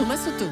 Thomas Soto.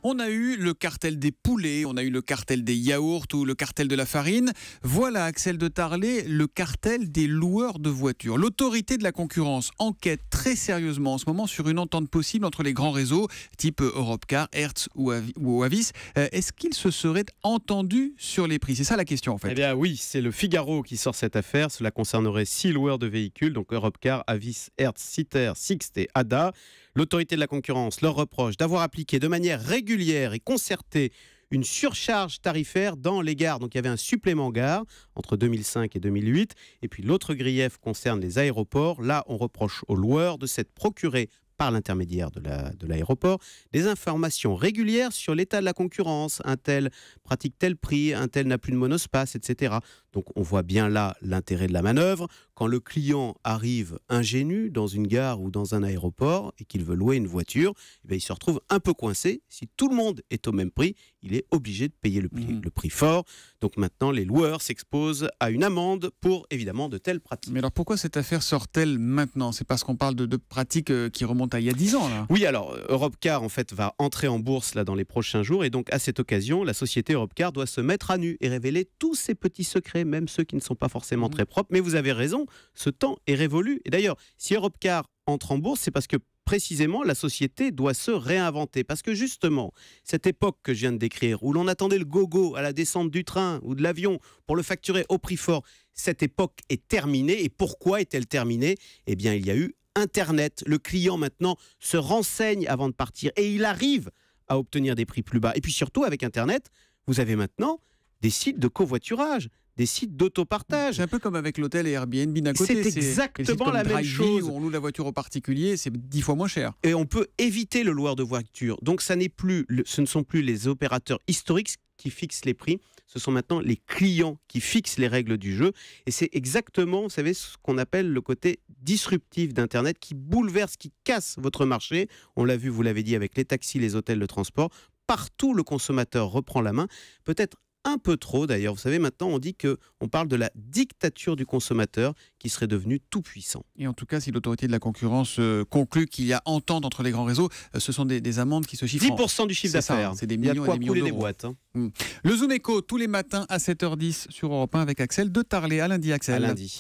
On a eu le cartel des poulets, on a eu le cartel des yaourts ou le cartel de la farine. Voilà, Axel de Tarlé, le cartel des loueurs de voitures. L'autorité de la concurrence enquête très sérieusement en ce moment sur une entente possible entre les grands réseaux type Europcar, Hertz ou Avis. Est-ce qu'ils se seraient entendus sur les prix? C'est ça la question en fait. Eh bien oui, c'est le Figaro qui sort cette affaire. Cela concernerait 6 loueurs de véhicules, donc Europcar, Avis, Hertz, Citer, Sixt et Ada. L'autorité de la concurrence leur reproche d'avoir appliqué de manière régulière et concertée une surcharge tarifaire dans les gares. Donc il y avait un supplément gare entre 2005 et 2008. Et puis l'autre grief concerne les aéroports. Là, on reproche aux loueurs de s'être procurés par l'intermédiaire de l'aéroport, des informations régulières sur l'état de la concurrence. Un tel pratique tel prix, un tel n'a plus de monospace, etc. Donc on voit bien là l'intérêt de la manœuvre. Quand le client arrive ingénu dans une gare ou dans un aéroport et qu'il veut louer une voiture, eh bien, il se retrouve un peu coincé. Si tout le monde est au même prix, il est obligé de payer le prix fort. Donc maintenant, les loueurs s'exposent à une amende pour évidemment de telles pratiques. Mais alors pourquoi cette affaire sort-elle maintenant? C'est parce qu'on parle de pratiques qui remontent à il y a 10 ans là. Oui, alors Europcar en fait va entrer en bourse là dans les prochains jours et donc à cette occasion, la société Europcar doit se mettre à nu et révéler tous ses petits secrets, même ceux qui ne sont pas forcément très propres. Mais vous avez raison, ce temps est révolu. Et d'ailleurs, si Europcar entre en bourse, c'est parce que précisément, la société doit se réinventer. Parce que justement, cette époque que je viens de décrire, où l'on attendait le gogo à la descente du train ou de l'avion pour le facturer au prix fort, cette époque est terminée. Et pourquoi est-elle terminée? Eh bien, il y a eu Internet. Le client maintenant se renseigne avant de partir et il arrive à obtenir des prix plus bas. Et puis surtout, avec Internet, vous avez maintenant des sites de covoiturage, des sites d'autopartage. C'est un peu comme avec l'hôtel et Airbnb d'un côté. C'est exactement la même chose. Où on loue la voiture au particulier, c'est 10 fois moins cher. Et on peut éviter le loueur de voiture. Donc ce ne sont plus les opérateurs historiques qui fixent les prix, ce sont maintenant les clients qui fixent les règles du jeu. Et c'est exactement, vous savez, ce qu'on appelle le côté disruptif d'Internet qui bouleverse, qui casse votre marché. On l'a vu, vous l'avez dit, avec les taxis, les hôtels, le transport. Partout, le consommateur reprend la main. Peut-être un peu trop d'ailleurs. Vous savez, maintenant, on parle de la dictature du consommateur qui serait devenu tout puissant. Et en tout cas, si l'autorité de la concurrence conclut qu'il y a entente entre les grands réseaux, ce sont des amendes qui se chiffrent 10% du chiffre d'affaires. C'est des millions et des millions d'euros. Les boîtes. Le Zoom Echo, tous les matins à 7h10 sur Europe 1 avec Axel de Tarlé. À lundi, Axel. À lundi.